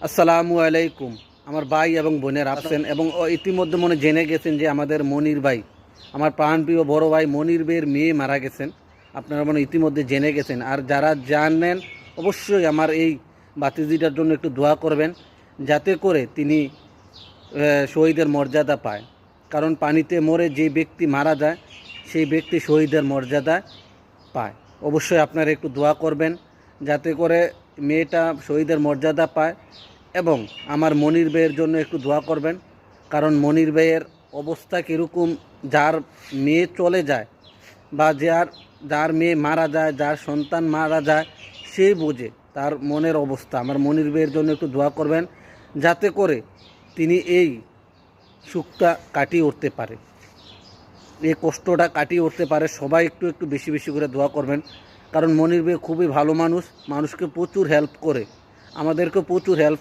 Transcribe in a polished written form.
আসসালামু আলাইকুম। আমার ভাই এবং বোনের আছেন এবং ইতিমধ্যে মনে জেনে গেছেন যে আমাদের মনির ভাই, আমার প্রাণপ্রিয় বড় ভাই মনির ভাইয়ের মেয়ে মারা গেছেন। আপনারা মনে ইতিমধ্যে জেনে গেছেন। আর যারা জানেন অবশ্যই আমার এই বাতিজিটার জন্য একটু দোয়া করবেন, যাতে করে তিনি শহীদের মর্যাদা পায়। কারণ পানিতে মরে যে ব্যক্তি মারা যায় সেই ব্যক্তি শহীদের মর্যাদা পায়। অবশ্যই আপনারা একটু দোয়া করবেন যাতে করে মেয়েটা শহীদের মর্যাদা পায়, এবং আমার মনির ভাইয়ের জন্য একটু দোয়া করবেন। কারণ মনির ভাইয়ের অবস্থা কীরকম, যার মেয়ে চলে যায় বা যার মেয়ে মারা যায়, যার সন্তান মারা যায়, সে বোঝে তার মনের অবস্থা। আমার মনির ভাইয়ের জন্য একটু দোয়া করবেন যাতে করে তিনি এই সুখটা কাটিয়ে উঠতে পারে, এই কষ্টটা কাটিয়ে উঠতে পারে। সবাই একটু একটু বেশি বেশি করে দোয়া করবেন। কারণ মনির ভাই খুবই ভালো মানুষ, মানুষকে প্রচুর হেল্প করে, আমাদেরকে প্রচুর হেল্প